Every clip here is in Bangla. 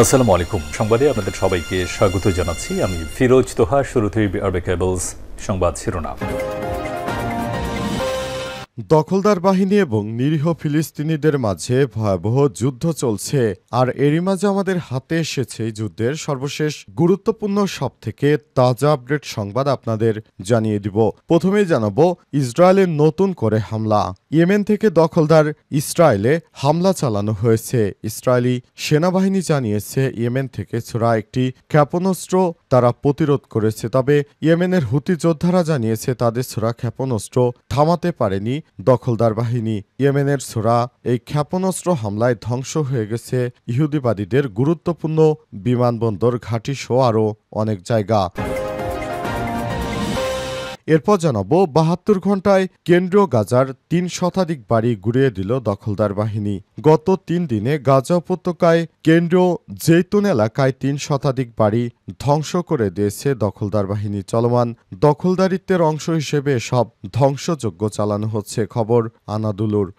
আসসালামু আলাইকুম। সংবাদে আপনাদের সবাইকে স্বাগত জানাচ্ছি। আমি ফিরোজ তোহা। শুরুতেই আরবে কেবলস সংবাদ শিরোনাম। দখলদার বাহিনী এবং নিরীহ ফিলিস্তিনিদের মাঝে ভয়াবহ যুদ্ধ চলছে, আর এরই মাঝে আমাদের হাতে এসেছে যুদ্ধের সর্বশেষ গুরুত্বপূর্ণ সবথেকে তাজা আপডেট সংবাদ আপনাদের জানিয়ে দিব। প্রথমেই জানাবো ইসরায়েলের নতুন করে হামলা। ইয়েমেন থেকে দখলদার ইসরায়েলে হামলা চালানো হয়েছে। ইসরায়েলি সেনাবাহিনী জানিয়েছে ইয়েমেন থেকে ছোড়া একটি ক্ষেপণাস্ত্র তারা প্রতিরোধ করেছে। তবে ইয়েমেনের হুতি যোদ্ধারা জানিয়েছে তাদের ছোড়া ক্ষেপণাস্ত্র থামাতে পারেনি দখলদার বাহিনী। ইয়েমেনের ছোড়া এই ক্ষেপণাস্ত্র হামলায় ধ্বংস হয়ে গেছে ইহুদিবাদীদের গুরুত্বপূর্ণ বিমানবন্দর, ঘাঁটি সহ আরও অনেক জায়গা। এরপর জানাবো ৭২ ঘন্টায় কেন্দ্রীয় গাজার ৩ শতাধিক বাড়ি গুঁড়িয়ে দিল দখলদার বাহিনী। গত ৩ দিনে গাজা উপত্যকায় কেন্দ্রীয় জৈতুন এলাকায় ৩ শতাধিক বাড়ি ধ্বংস করে দিয়েছে দখলদার বাহিনী। চলমান দখলদারিত্বের অংশ হিসেবে সব ধ্বংসযজ্ঞ চালানো হচ্ছে, খবর আনাদুলুর।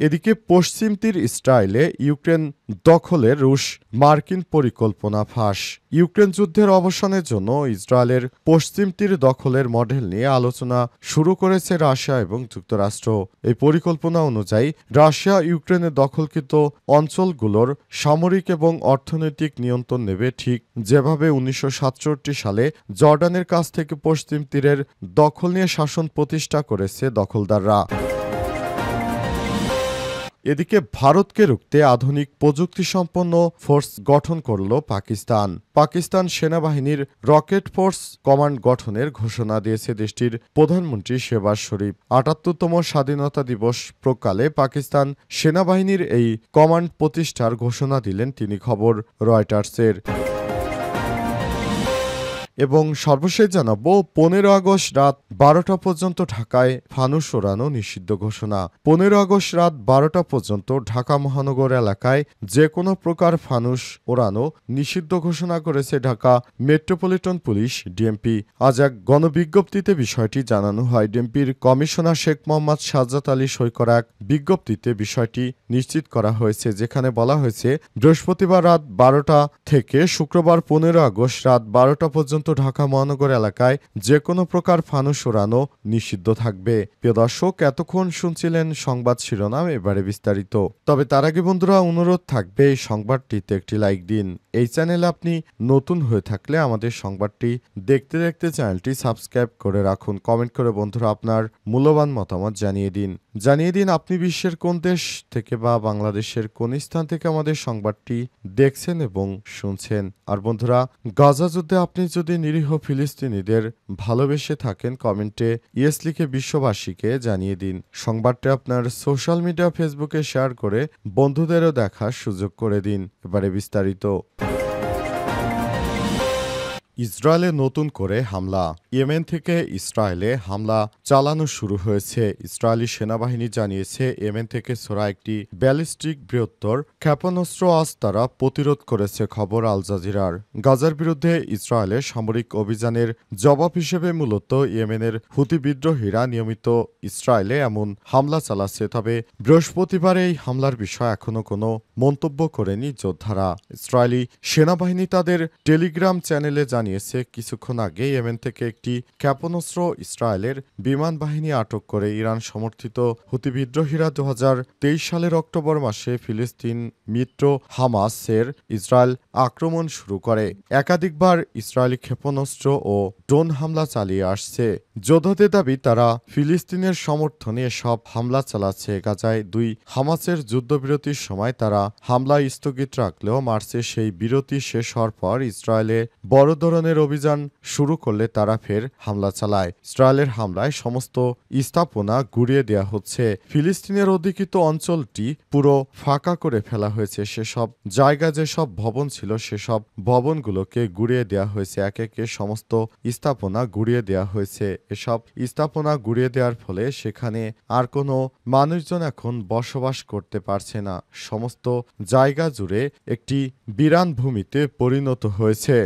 এদিকে পশ্চিম তীর ইসরায়েলে ইউক্রেন দখলে রুশ মার্কিন পরিকল্পনা ফাঁস। ইউক্রেন যুদ্ধের অবসানের জন্য ইসরায়েলের পশ্চিম তীর দখলের মডেল নিয়ে আলোচনা শুরু করেছে রাশিয়া এবং যুক্তরাষ্ট্র। এই পরিকল্পনা অনুযায়ী রাশিয়া ইউক্রেনের দখলকৃত অঞ্চলগুলোর সামরিক এবং অর্থনৈতিক নিয়ন্ত্রণ নেবে, ঠিক যেভাবে ১৯৬৭ সালে জর্ডানের কাছ থেকে পশ্চিম তীরের দখল নিয়ে শাসন প্রতিষ্ঠা করেছে দখলদাররা। এদিকে ভারতকে রুখতে আধুনিক প্রযুক্তিসম্পন্ন ফোর্স গঠন করল পাকিস্তান। পাকিস্তান সেনাবাহিনীর রকেট ফোর্স কমান্ড গঠনের ঘোষণা দিয়েছে দেশটির প্রধানমন্ত্রী শেহবাজ শরীফ। ৭৮তম স্বাধীনতা দিবস প্রকালে পাকিস্তান সেনাবাহিনীর এই কমান্ড প্রতিষ্ঠার ঘোষণা দিলেন তিনি, খবর রয়টার্সের। এবং সর্বশেষ জানাবো ১৫ আগস্ট রাত ১২টা পর্যন্ত ঢাকায় ফানুস ওড়ানো নিষিদ্ধ ঘোষণা। ১৫ আগস্ট রাত ১২টা পর্যন্ত ঢাকা মহানগর এলাকায় যে কোনো প্রকার ফানুস ওড়ানো নিষিদ্ধ ঘোষণা করেছে ঢাকা মেট্রোপলিটন পুলিশ, ডিএমপি। আজ এক গণবিজ্ঞপ্তিতে বিষয়টি জানানো হয়। ডিএমপির কমিশনার শেখ মোহাম্মদ সাজ্জাদ আলী সই করা এক বিজ্ঞপ্তিতে বিষয়টি নিশ্চিত করা হয়েছে, যেখানে বলা হয়েছে বৃহস্পতিবার রাত ১২টা থেকে শুক্রবার ১৫ আগস্ট রাত ১২টা পর্যন্ত ঢাকা মহানগর এলাকায় যে কোনো প্রকার ফানুস ওড়ানো নিষিদ্ধ থাকবে। প্রিয় দর্শক, এতক্ষণ শুনছিলেন সংবাদ শিরোনাম, এবারে বিস্তারিত। তবে তার আগে বন্ধুরা অনুরোধ থাকবে এই সংবাদটিতে একটি লাইক দিন। এই চ্যানেলে আপনি নতুন হয়ে থাকলে আমাদের সংবাদটি দেখতে দেখতে চ্যানেলটি সাবস্ক্রাইব করে রাখুন। কমেন্ট করে বন্ধুরা আপনার মূল্যবান মতামত জানিয়ে দিন আপনি বিশ্বের কোন দেশ থেকে বা বাংলাদেশের কোন স্থান থেকে আমাদের সংবাদটি দেখছেন এবং শুনছেন। আর বন্ধুরা, গাজা যুদ্ধে আপনি যদি নিরীহ ফিলিস্তিনিদের ভালোবেসে থাকেন, কমেন্টে ইয়েস লিখে বিশ্ববাসীকে জানিয়ে দিন। সংবাদটি আপনার সোশ্যাল মিডিয়া ফেসবুকে শেয়ার করে বন্ধুদেরও দেখার সুযোগ করে দিন। এবারে বিস্তারিত। ইসরায়েলে নতুন করে হামলা। ইয়েমেন থেকে ইসরায়েলে হামলা চালানো শুরু হয়েছে। ইসরায়েলি সেনাবাহিনী জানিয়েছে ইয়েমেন থেকে ছোড়া একটি ব্যালিস্টিক বৃহত্তর ক্ষেপণাস্ত্র আজ তারা প্রতিরোধ করেছে, খবর আল জাজিরার। গাজার বিরুদ্ধে ইসরায়েলের সামরিক অভিযানের জবাব হিসেবে মূলত ইয়েমেনের হুতি বিদ্রোহীরা নিয়মিত ইসরায়েলে এমন হামলা চালাচ্ছে। তবে বৃহস্পতিবার এই হামলার বিষয়ে এখনও কোনো মন্তব্য করেনি যোদ্ধারা। ইসরায়েলি সেনাবাহিনী তাদের টেলিগ্রাম চ্যানেলে জানিয়েছে কিছুক্ষণ আগে ইয়েমেন থেকে একটি ক্ষেপণাস্ত্র ইসরায়েলের বিমান বাহিনী আটক করে ইরান সমর্থিত হুতি বিদ্রোহীরা ২০২৩ সালের অক্টোবর মাসে ফিলিস্তিন মিত্র হামাসের ইসরায়েল আক্রমণ শুরু করে। একাধিকবার ইসরায়েলি ক্ষেপণাস্ত্র ও ড্রোন হামলা চালিয়ে আসছে। যোদ্ধাদের দাবি তারা ফিলিস্তিনের সমর্থনে সব হামলা চালাচ্ছে। গাজায় দুই হামাসের যুদ্ধবিরতির সময় তারা হামলা স্থগিত রাখলেও মার্চে সেই বিরতি শেষ হওয়ার পর ইসরায়েলে বড় ধরনের অভিযান শুরু করলে তারা ফের হামলা চালায়। ইসরায়েলের হামলায় সমস্ত স্থাপনা গুঁড়িয়ে দেওয়া হচ্ছে। ফিলিস্তিনের অধিকৃত অঞ্চলটি পুরো ফাঁকা করে ফেলা হয়েছে। সেসব জায়গা যেসব ভবন ছিল সেসব ভবনগুলোকে গুঁড়িয়ে দেওয়া হয়েছে। একে একে সমস্ত স্থাপনা গুঁড়িয়ে দেওয়া হয়েছে। এসব স্থাপনা গুঁড়িয়ে দেওয়ার ফলে সেখানে আর কোনো মানুষজন এখন বসবাস করতে পারছে না। সমস্ত জায়গা জুড়ে একটি বিরান ভূমিতে পরিণত হয়েছে।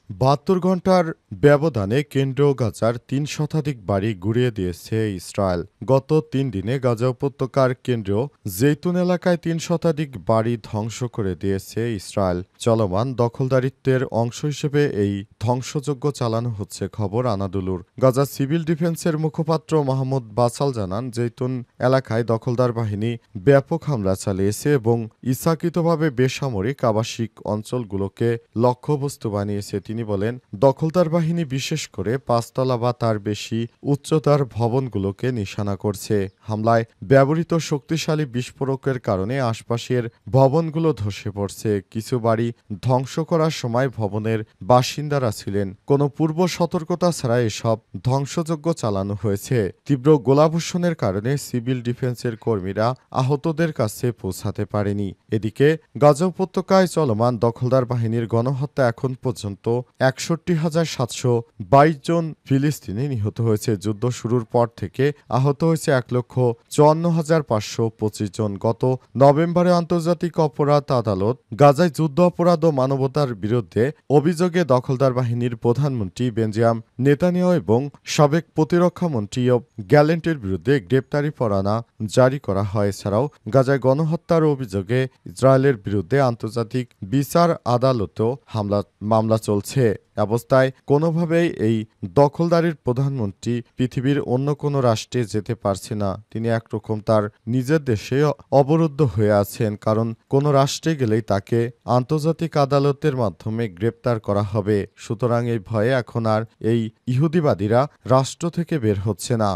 ৭২ ঘণ্টার ব্যবধানে কেন্দ্রীয় গাজার ৩ শতাধিক বাড়ি গুঁড়িয়ে দিয়েছে ইসরায়েল। গত ৩ দিনে গাজা উপত্যকার কেন্দ্রীয় জেতুন এলাকায় ৩ শতাধিক বাড়ি ধ্বংস করে দিয়েছে ইসরায়েল। চলমান দখলদারিত্বের অংশ হিসেবে এই ধ্বংসযজ্ঞ চালানো হচ্ছে খবর আনাদুলুর। গাজা সিভিল ডিফেন্সের মুখপাত্র মাহমুদ বাসাল জানান, জেতুন এলাকায় দখলদার বাহিনী ব্যাপক হামলা চালিয়েছে এবং ইচ্ছাকৃতভাবে বেসামরিক আবাসিক অঞ্চলগুলোকে লক্ষ্যবস্তু বানিয়েছে। তিনি বলেন, দখলদার বাহিনী বিশেষ করে ৫ তলা বা তার বেশি উচ্চতার ভবনগুলোকে নিশানা করছে। হামলায় ব্যবহৃত শক্তিশালী বিস্ফোরকের কারণে আশপাশের ভবনগুলো ধসে পড়ছে। কিছু বাড়ি ধ্বংস করার সময় ভবনের বাসিন্দারা ছিলেন। কোনো পূর্ব সতর্কতা ছাড়া এসব ধ্বংসযজ্ঞ চালানো হয়েছে। তীব্র গোলাবর্ষণের কারণে সিভিল ডিফেন্সের কর্মীরা আহতদের কাছে পৌঁছাতে পারেনি। এদিকে গাজা উপত্যকায় চলমান দখলদার বাহিনীর গণহত্যা এখন পর্যন্ত ৬১,৭২২ জন ফিলিস্তিনি নিহত হয়েছে। যুদ্ধ শুরুর পর থেকে আহত হয়েছে ১,৫৪,৫২৫ জন। গত নভেম্বরে আন্তর্জাতিক অপরাধ আদালত গাজায় যুদ্ধ অপরাধ ও মানবতার বিরুদ্ধে অভিযোগে দখলদার বাহিনীর প্রধানমন্ত্রী বেঞ্জামিন নেতানিয়াহু এবং সাবেক প্রতিরক্ষা মন্ত্রী ইয়োভ গ্যালেন্টের বিরুদ্ধে গ্রেপ্তারি পরোয়ানা জারি করা হয়। এছাড়াও গাজায় গণহত্যার অভিযোগে ইসরায়েলের বিরুদ্ধে আন্তর্জাতিক বিচার আদালতেও মামলা চলছে। অবস্থায় কোনোভাবেই এই দখলদারির প্রধানমন্ত্রী পৃথিবীর অন্য কোনো রাষ্ট্রে যেতে পারছে না। তিনি একরকম তার নিজের দেশে অবরুদ্ধ হয়ে আছেন, কারণ কোনো রাষ্ট্রে গেলেই তাকে আন্তর্জাতিক আদালতের মাধ্যমে গ্রেপ্তার করা হবে। সুতরাং এই ভয়ে এখন আর এই ইহুদিবাদীরা রাষ্ট্র থেকে বের হচ্ছে না।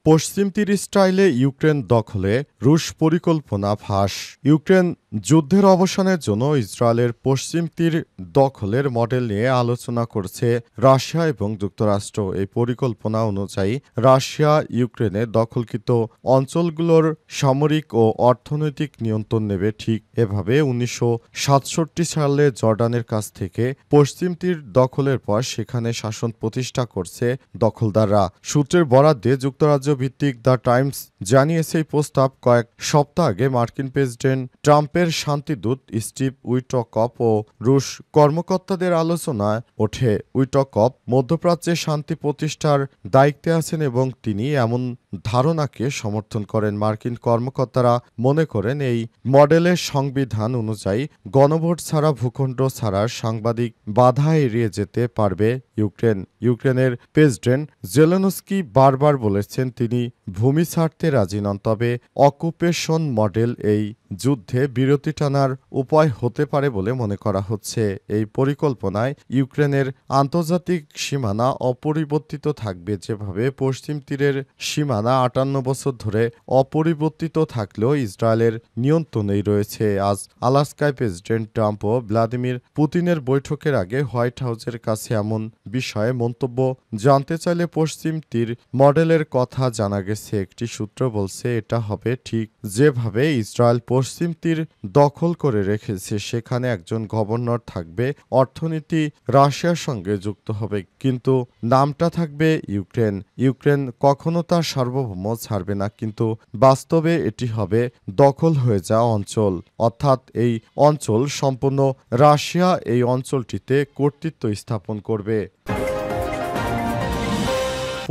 পশ্চিম তীর স্টাইলে ইউক্রেন দখলে রুশ পরিকল্পনা ফাঁস। ইউক্রেন যুদ্ধের অবসানের জন্য ইসরায়েলের পশ্চিম তীর দখলের মডেল নিয়ে আলোচনা করছে রাশিয়া এবং যুক্তরাষ্ট্র। এই পরিকল্পনা অনুযায়ী রাশিয়া ইউক্রেনে দখলকৃত অঞ্চলগুলোর সামরিক ও অর্থনৈতিক নিয়ন্ত্রণ নেবে। ঠিক এভাবে ১৯৬৭ সালে জর্ডানের কাছ থেকে পশ্চিম তীর দখলের পর সেখানে শাসন প্রতিষ্ঠা করছে দখলদাররা। সূত্রের বরাত দিয়ে যুক্তরাজ্য ভিত্তিক দ্য টাইমস জানিয়েছে, এই প্রস্তাব কয়েক সপ্তাহ আগে মার্কিন প্রেসিডেন্ট ট্রাম্পের শান্তিদূত স্টিভ উইটকপ ও রুশ কর্মকর্তাদের আলোচনায় ওঠে। উইটকপ মধ্যপ্রাচ্যে শান্তি প্রতিষ্ঠার দায়িত্বে আছেন এবং তিনি এমন ধারণাকে সমর্থন করেন। মার্কিন কর্মকর্তারা মনে করেন, এই মডেলের সংবিধান অনুযায়ী গণভোট ছাড়া ভূখণ্ড ছাড়ার সাংবাদিক বাধা এড়িয়ে যেতে পারবে ইউক্রেন। ইউক্রেনের প্রেসিডেন্ট জেলেনস্কি বারবার বলেছেন তিনি ভূমি ছাড়তে রাজি নন, তবে অকুপেশন মডেল এই যুদ্ধে বিরতি টানার উপায় হতে পারে বলে মনে করা হচ্ছে। এই পরিকল্পনায় ইউক্রেনের আন্তর্জাতিক সীমানা অপরিবর্তিত থাকবে। যেভাবে পশ্চিম তীরের সীমানা ৫৮ বছর ধরে অপরিবর্তিত থাকলেও ইসরায়েলের নিয়ন্ত্রণেই রয়েছে। আজ আলাস্কায় প্রেসিডেন্ট ট্রাম্প ও ভ্লাদিমির পুতিনের বৈঠকের আগে হোয়াইট হাউসের কাছে এমন বিষয়ে মন্তব্য জানতে চাইলে পশ্চিম তীর মডেলের কথা জানা গেছে। একটি সূত্র বলছে, এটা হবে ঠিক যেভাবে ইসরায়েল পশ্চিম তীর দখল করে রেখেছে। সেখানে একজন গভর্নর থাকবে, অর্থনীতি রাশিয়ার সঙ্গে যুক্ত হবে, কিন্তু নামটা থাকবে ইউক্রেন। ইউক্রেন কখনো তার সার্বভৌম ছাড়বে না, কিন্তু বাস্তবে এটি হবে দখল হয়ে যাওয়া অঞ্চল, অর্থাৎ এই অঞ্চল সম্পূর্ণ রাশিয়া এই অঞ্চলটিতে কর্তৃত্ব স্থাপন করবে।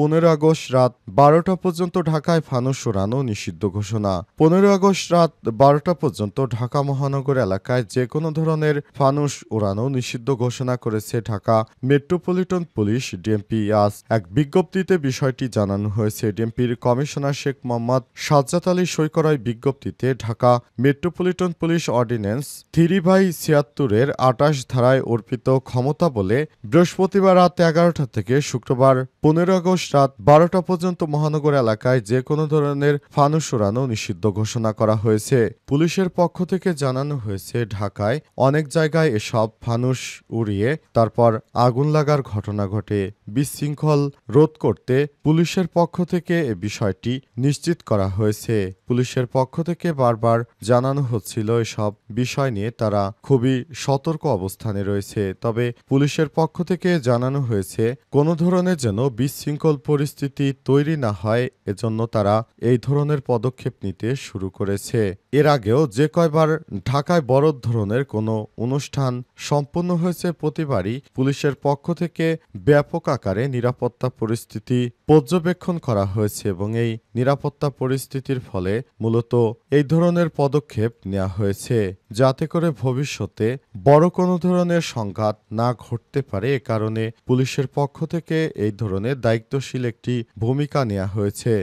১৫ আগস্ট রাত ১২টা পর্যন্ত ঢাকায় ফানুস ওড়ানো নিষিদ্ধ ঘোষণা। ১৫ আগস্ট রাত ১২টা পর্যন্ত ঢাকা মহানগর এলাকায় যে কোনো ধরনের ফানুস ওড়ানো নিষিদ্ধ ঘোষণা করেছে ঢাকা মেট্রোপলিটন পুলিশ ডিএমপি। আজ এক বিজ্ঞপ্তিতে বিষয়টি জানানো হয়েছে। ডিএমপির কমিশনার শেখ মোহাম্মদ সাজ্জাদ আলী সই করা বিজ্ঞপ্তিতে ঢাকা মেট্রোপলিটন পুলিশ অর্ডিন্যান্স ৩/৭৬-এর ২৮ ধারায় অর্পিত ক্ষমতা বলে বৃহস্পতিবার রাত ১১টা থেকে শুক্রবার ১৫ আগস্ট রাত ১২টা পর্যন্ত মহানগর এলাকায় যে কোনো ধরনের ফানুস ওড়ানো নিষিদ্ধ ঘোষণা করা হয়েছে। পুলিশের পক্ষ থেকে জানানো হয়েছে, ঢাকায় অনেক জায়গায় এসব ফানুস উড়িয়ে তারপর আগুন লাগার ঘটনা ঘটে। বিশৃঙ্খল রোধ করতে পুলিশের পক্ষ থেকে এ বিষয়টি নিশ্চিত করা হয়েছে। পুলিশের পক্ষ থেকে বারবার জানানো হচ্ছিল, এসব বিষয় নিয়ে তারা খুবই সতর্ক অবস্থানে রয়েছে। তবে পুলিশের পক্ষ থেকে জানানো হয়েছে, কোনো ধরনের যেন বিশৃঙ্খল পরিস্থিতি তৈরি না হয় এজন্য তারা এই ধরনের পদক্ষেপ নিতে শুরু করেছে। এর আগেও যে কয়বার ঢাকায় বড় ধরনের কোনো অনুষ্ঠান সম্পন্ন হয়েছে প্রতিবারই পুলিশের পক্ষ থেকে ব্যাপক আকারে নিরাপত্তা পরিস্থিতি পর্যবেক্ষণ করা হয়েছে এবং এই নিরাপত্তা পরিস্থিতির ফলে মূলত এই ধরনের পদক্ষেপ নেওয়া হয়েছে যাতে করে ভবিষ্যতে বড় কোনো ধরনের সংঘাত না ঘটতে পারে। এ কারণে পুলিশের পক্ষ থেকে এই ধরনের দায়িত্বশীল একটি ভূমিকা নেওয়া হয়েছে।